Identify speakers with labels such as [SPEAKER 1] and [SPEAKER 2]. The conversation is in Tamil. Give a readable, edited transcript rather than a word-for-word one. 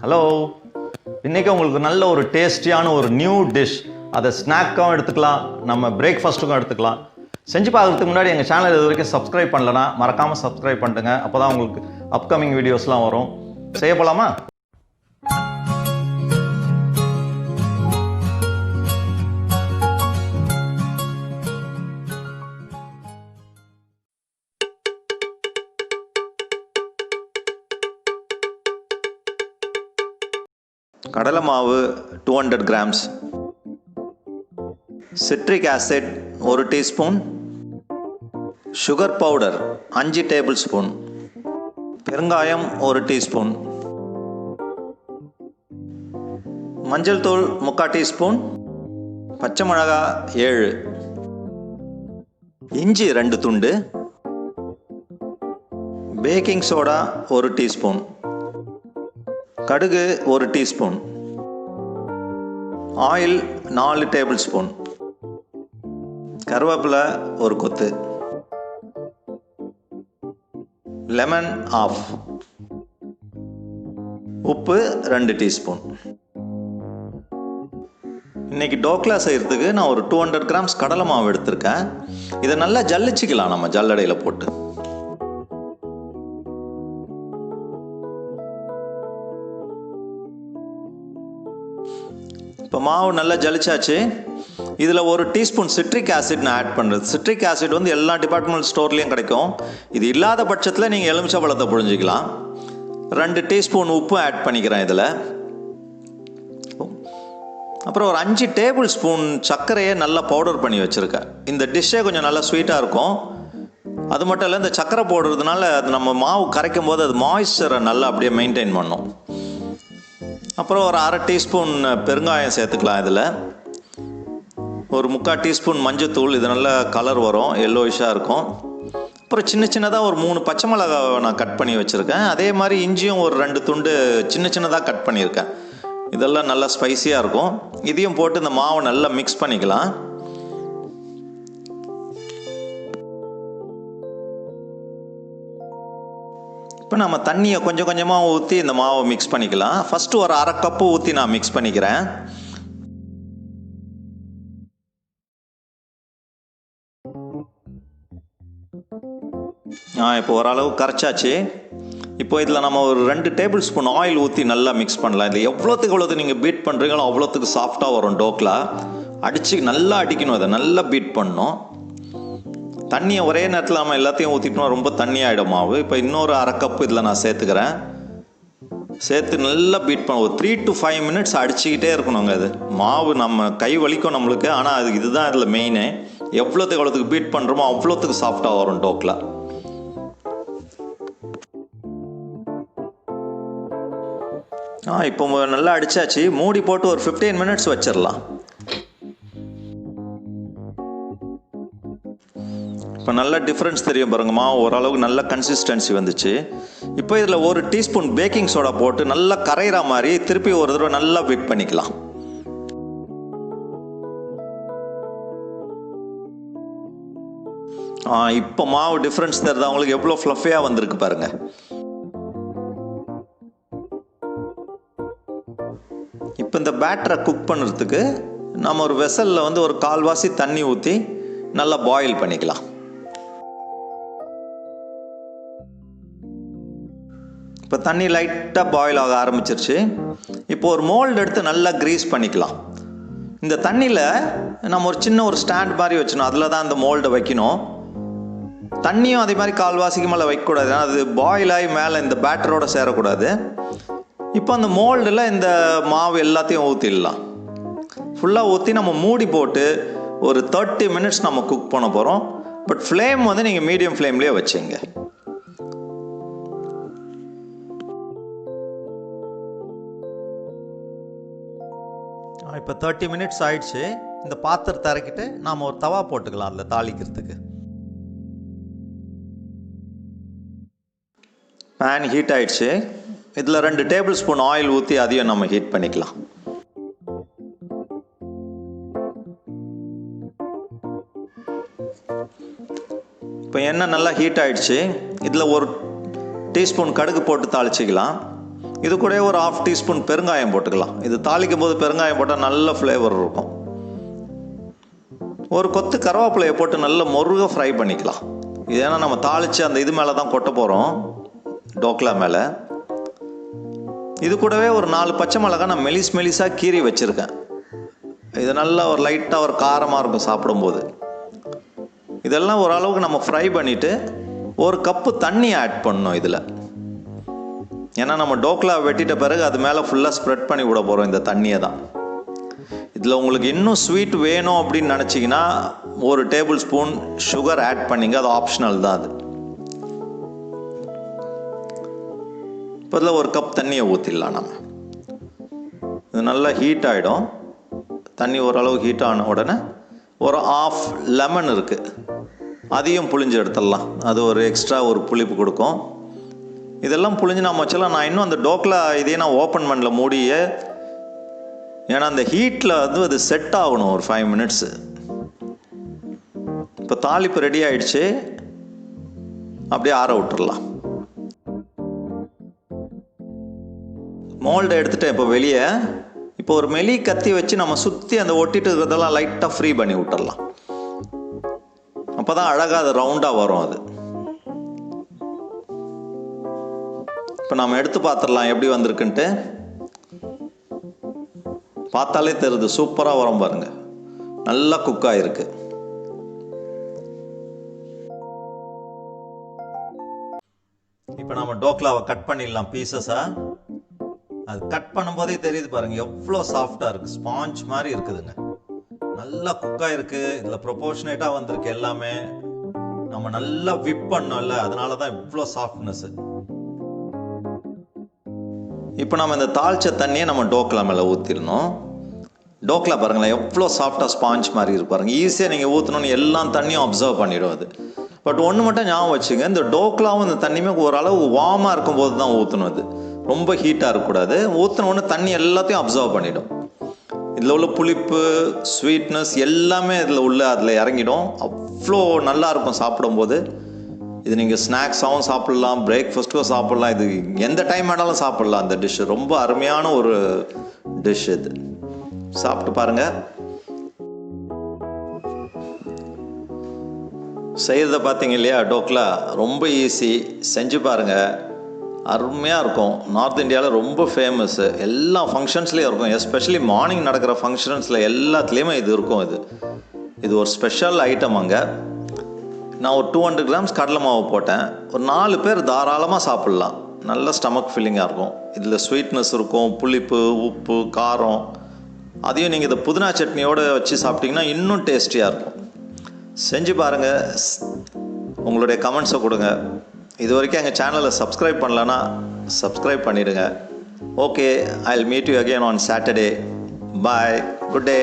[SPEAKER 1] ஹலோ, இன்றைக்கி உங்களுக்கு நல்ல ஒரு டேஸ்டியான ஒரு நியூ டிஷ். அதை ஸ்நாக்காகவும் எடுத்துக்கலாம், நம்ம பிரேக்ஃபாஸ்ட்டுக்கும் எடுத்துக்கலாம். செஞ்சு பார்க்குறதுக்கு முன்னாடி எங்கள் சேனல் இது வரைக்கும் சப்ஸ்கிரைப் பண்ணலன்னா மறக்காமல் சப்ஸ்கிரைப் பண்ணுங்க. அப்போ தான் உங்களுக்கு அப்கமிங் வீடியோஸ்லாம் வரும். செய்ய போகலாமா? கடலை மாவு 200 grams, citric acid 1 teaspoon, sugar powder 5 tablespoon, பெருங்காயம் 1 teaspoon, மஞ்சள் தூள் 3/4 teaspoon, பச்சை மிளகாய் 7, இஞ்சி 2 துண்டு, பேக்கிங் சோடா 1 teaspoon, கடுகு 1 டீஸ்பூன், ஆயில் 4 டேபிள் ஸ்பூன், கருவேப்பிலை 1 கொத்து, லெமன் ஆஃப், உப்பு 2 டீஸ்பூன். இன்னைக்கு டோக்லா செய்கிறதுக்கு நான் ஒரு 200 grams கடலை மாவு எடுத்திருக்கேன். இதை நல்லா ஜல்லிச்சிக்கலாம் நம்ம ஜல்லடையில் போட்டு. இப்போ மாவு நல்லா ஜலிச்சாச்சு. இதில் 1 டீஸ்பூன் சிட்ரிக் ஆசிட் நான் ஆட் பண்ணுறது. சிட்ரிக் ஆசிட் வந்து எல்லா டிபார்ட்மெண்ட் ஸ்டோர்லேயும் கிடைக்கும். இது இல்லாத பட்சத்தில் நீங்கள் எலுமிச்சை பழத்தை புழிஞ்சிக்கலாம். 2 டீஸ்பூன் உப்பு ஆட் பண்ணிக்கிறேன் இதில். அப்புறம் ஒரு 5 டேபிள் ஸ்பூன் சர்க்கரையை நல்லா பவுடர் பண்ணி வச்சுருக்கேன். இந்த டிஷ்ஷே கொஞ்சம் நல்லா ஸ்வீட்டாக இருக்கும். அது மட்டும் இல்லை, இந்த சர்க்கரை போடுறதுனால அது நம்ம மாவு கரைக்கும் போது அது மாய்ஸ்சரை நல்லா அப்படியே மெயின்டைன் பண்ணும். அப்புறம் ஒரு 1/2 டீஸ்பூன் பெருங்காயம் சேர்த்துக்கலாம். இதில் ஒரு 3/4 டீஸ்பூன் மஞ்சத்தூள். இது நல்ல கலர் வரும், எல்லோயிஷாக இருக்கும். அப்புறம் சின்ன சின்னதாக ஒரு 3 பச்சை மிளகாய் நான் கட் பண்ணி வச்சுருக்கேன். அதே மாதிரி இஞ்சியும் ஒரு 2 துண்டு சின்ன சின்னதாக கட் பண்ணியிருக்கேன். இதெல்லாம் நல்லா ஸ்பைஸியாக இருக்கும். இதையும் போட்டு இந்த மாவை நல்லா மிக்ஸ் பண்ணிக்கலாம். இப்போ நம்ம தண்ணியை கொஞ்சம் கொஞ்சமாக ஊற்றி இந்த மாவை மிக்ஸ் பண்ணிக்கலாம். ஃபஸ்ட்டு ஒரு 1/2 கப்பு ஊற்றி நான் மிக்ஸ் பண்ணிக்கிறேன். இப்போ ஓரளவு கரைச்சாச்சு. இப்போ இதில் நம்ம ஒரு 2 டேபிள் ஸ்பூன் ஆயில் ஊற்றி நல்லா மிக்ஸ் பண்ணலாம். இதில் எவ்வளோத்துக்கு நீங்கள் பீட் பண்ணுறீங்களோ அவ்வளோத்துக்கு சாஃப்டாக வரும் டோக்லா. நல்லா அடிக்கணும், அதை நல்லா பீட் பண்ணணும். தண்ணியை ஒரே நேரத்தில் நம்ம எல்லாத்தையும் ஊற்றிட்டோம்னா ரொம்ப தண்ணியாகிடும் மாவு. இப்போ இன்னொரு 1/2 கப்பு இதில் நான் சேர்த்துக்கிறேன். சேர்த்து நல்லா பீட் பண்ண ஒரு 3 to 5 minutes அடிச்சுக்கிட்டே இருக்கணுங்க. அது மாவு நம்ம கை வலிக்கும் நம்மளுக்கு, ஆனால் அது இதுதான் இதில் மெயினு. எவ்வளோத்துக்கு பீட் பண்ணுறோமோ அவ்வளோத்துக்கு சாஃப்டாக வரும் டோக்லா. இப்போ நல்லா அடித்தாச்சு. மூடி போட்டு ஒரு 15 minutes வச்சிடலாம். இப்போ நல்ல டிஃப்ரென்ஸ் தெரியும் பாருங்க, மாவு ஓரளவுக்கு நல்ல கன்சிஸ்டன்சி வந்துச்சு. இப்போ இதில் 1 டீஸ்பூன் பேக்கிங் சோடா போட்டு நல்லா கரையிற மாதிரி திருப்பி ஒரு தடவை நல்லா பீட் பண்ணிக்கலாம். இப்போ மாவு டிஃப்ரென்ஸ் தெரியுது அவங்களுக்கு, எவ்வளோ ஃப்ளஃபியாக வந்திருக்கு பாருங்க. இப்போ இந்த பேட்டரை குக் பண்ணுறதுக்கு நம்ம ஒரு வெசலில் வந்து ஒரு 1/4 தண்ணி ஊற்றி நல்லா பாயில் பண்ணிக்கலாம். இப்போ தண்ணி லைட்டாக பாயில் ஆக ஆரம்பிச்சிருச்சு. இப்போ ஒரு மோல்டு எடுத்து நல்லா கிரீஸ் பண்ணிக்கலாம். இந்த தண்ணியில் நம்ம ஒரு சின்ன ஸ்டாண்ட் மாதிரி வச்சுக்கணும். அதில் தான் அந்த மோல்டை வைக்கணும். தண்ணியும் அதே மாதிரி 1/4 மேலே வைக்கக்கூடாது, ஏன்னா அது பாயில் ஆகி மேலே இந்த பேட்டரோடு சேரக்கூடாது. இப்போ அந்த மோல்டில் இந்த மாவு எல்லாத்தையும் ஊற்றிடலாம். ஃபுல்லாக ஊற்றி நம்ம மூடி போட்டு ஒரு 30 minutes நம்ம குக் பண்ண போகிறோம். பட் ஃப்ளேம் வந்து நீங்கள் மீடியம் ஃப்ளேம்லேயே வச்சுங்க. இப்போ 30 minutes ஆயிடுச்சு. இந்த பாத்திரத்தை இறக்கிட்டு நாம் ஒரு தவா போட்டுக்கலாம் அதில் தாளிக்கிறதுக்கு. பேன் ஹீட் ஆயிடுச்சு. இதில் 2 டேபிள் ஸ்பூன் ஆயில் ஊற்றி அதையும் நம்ம ஹீட் பண்ணிக்கலாம். இப்போ எண்ணெய் நல்லா ஹீட் ஆயிடுச்சு. இதில் 1 டீஸ்பூன் கடுகு போட்டு தாளிச்சிக்கலாம். இது கூட ஒரு 1/2 டீஸ்பூன் பெருங்காயம் போட்டுக்கலாம். இது தாளிக்கும் போது பெருங்காயம் போட்டால் நல்ல ஃப்ளேவர் இருக்கும். ஒரு கொத்து கருவேப்பிலையை போட்டு நல்ல முருக ஃப்ரை பண்ணிக்கலாம். இது ஏன்னா நம்ம தாளித்து அந்த இது மேலே தான் கொட்ட போகிறோம், டோக்லா மேலே. இது கூடவே ஒரு 4 பச்சை மிளகாய் நான் மெலிசாக கீறி வச்சுருக்கேன். இது நல்லா ஒரு லைட்டாக ஒரு காரமாக இருக்கும் சாப்பிடும்போது. இதெல்லாம் ஓரளவுக்கு நம்ம ஃப்ரை பண்ணிவிட்டு ஒரு கப்பு தண்ணி ஆட் பண்ணணும் இதில். ஏன்னா நம்ம டோக்லா வெட்டிட்ட பிறகு அது மேலே ஃபுல்லாக ஸ்ப்ரெட் பண்ணி விட போகிறோம் இந்த தண்ணியை தான். இதில் உங்களுக்கு இன்னும் ஸ்வீட் வேணும் அப்படின்னு நினச்சிங்கன்னா 1 டேபிள் ஸ்பூன் சுகர் ஆட் பண்ணிங்க, அது ஆப்ஷனல் தான். அது இப்போ இதில் 1 கப் தண்ணியை ஊற்றிடலாம். நம்ம இது நல்லா ஹீட் ஆகிடும். தண்ணி ஓரளவு ஹீட் ஆன உடனே ஒரு 1/2 லெமன் இருக்குது, அதையும் புளிஞ்சு எடுத்துடலாம். அது ஒரு எக்ஸ்ட்ரா ஒரு புளிப்பு கொடுக்கும். இதெல்லாம் புளிஞ்சு நம்ம வச்சலாம். நான் இன்னும் அந்த டோக்லா இதையே நான் ஓப்பன் பண்ணல மூடியே, ஏன்னா அந்த ஹீட்டில் வந்து அது செட் ஆகணும் ஒரு 5 மினிட்ஸு. இப்போ தாளிப்பு ரெடி ஆகிடுச்சு, அப்படியே ஆற விட்டுடலாம். மோல்டை எடுத்துகிட்டேன் இப்போ வெளியே. இப்போ ஒரு மெலி கத்தி வச்சு நம்ம சுற்றி அந்த ஒட்டிட்டு இருக்கிறதெல்லாம் லைட்டாக ஃப்ரீ பண்ணி விட்டுடலாம். அப்போ தான் அழகாக அது ரவுண்டாக வரும். அது இப்போ நம்ம எடுத்து பார்த்துடலாம் எப்படி வந்திருக்குன்ட்டு. பார்த்தாலே தெரியுது, சூப்பராக வரும் பாருங்க, நல்லா குக் ஆகிருக்கு. இப்போ நம்ம டோக்லாவை கட் பண்ணிடலாம் பீசஸாக. அது கட் பண்ணும்போதே தெரியுது பாருங்க, எவ்வளோ சாஃப்டாக இருக்குது, ஸ்பாஞ்ச் மாதிரி இருக்குதுங்க. நல்லா குக்காக இருக்குது. இதில் ப்ரொபோர்ஷனேட்டாக வந்திருக்கு எல்லாமே. நம்ம நல்லா விப் பண்ணோம்ல, அதனால தான் இவ்வளோ சாஃப்ட்னஸ். இப்போ நம்ம இந்த தாளிச்ச தண்ணியை நம்ம டோக்லா மேலே ஊற்றிடணும். டோக்லா பாருங்களேன் எவ்வளோ சாஃப்டாக ஸ்பாஞ்ச் மாதிரி இருக்கு பாருங்க. ஈஸியாக நீங்கள் ஊற்றணும்னு எல்லா தண்ணியும் அப்சர்வ் பண்ணிடும் அது. பட் ஒன்று மட்டும் ஞாபகம் வச்சுங்க, இந்த டோக்லாவும் இந்த தண்ணியுமே ஓரளவு வார்மாக இருக்கும்போது தான் ஊற்றணும். அது ரொம்ப ஹீட்டாக இருக்கக்கூடாது. ஊற்றினோன்னு தண்ணி எல்லாத்தையும் அப்சர்வ் பண்ணிடும். இதில் உள்ள புளிப்பு, ஸ்வீட்னஸ் எல்லாமே அதில் இறங்கிடும். அவ்வளோ நல்லாயிருக்கும் சாப்பிடும்போது. இது நீங்கள் ஸ்நாக்ஸாகவும் சாப்பிட்லாம், பிரேக்ஃபாஸ்ட்டுக்கும் சாப்பிட்லாம். இது எந்த டைம் வேணாலும் சாப்பிட்லாம். அந்த டிஷ்ஷு ரொம்ப அருமையான ஒரு டிஷ். இது சாப்பிட்டு பாருங்கள். செய்கிறத பார்த்தீங்க இல்லையா, டோக்லா ரொம்ப ஈஸி, செஞ்சு பாருங்கள், அருமையாக இருக்கும். நார்த் இந்தியாவில் ரொம்ப ஃபேமஸ்ஸு, எல்லா ஃபங்க்ஷன்ஸ்லேயும் இருக்கும். எஸ்பெஷலி மார்னிங் நடக்கிற ஃபங்க்ஷன்ஸில் எல்லாத்துலேயுமே இது இருக்கும். இது ஒரு ஸ்பெஷல் ஐட்டம். அங்கே நான் ஒரு 200 கிராம்ஸ் கடலை மாவு போட்டேன். ஒரு 4 பேர் தாராளமாக சாப்பிட்லாம். நல்ல ஸ்டமக் ஃபில்லிங்காக இருக்கும். இதில் ஸ்வீட்னஸ் இருக்கும், புளிப்பு, உப்பு, காரம். அதையும் நீங்கள் இந்த புதினா சட்னியோடு வச்சு சாப்பிட்டிங்கன்னா இன்னும் டேஸ்டியாக இருக்கும். செஞ்சு பாருங்கள், உங்களுடைய கமெண்ட்ஸை கொடுங்க. இது வரைக்கும் எங்கள் சேனலை சப்ஸ்கிரைப் பண்ணலன்னா சப்ஸ்கிரைப் பண்ணிவிடுங்க. Okay, I will meet you again on Saturday. Bye, good day.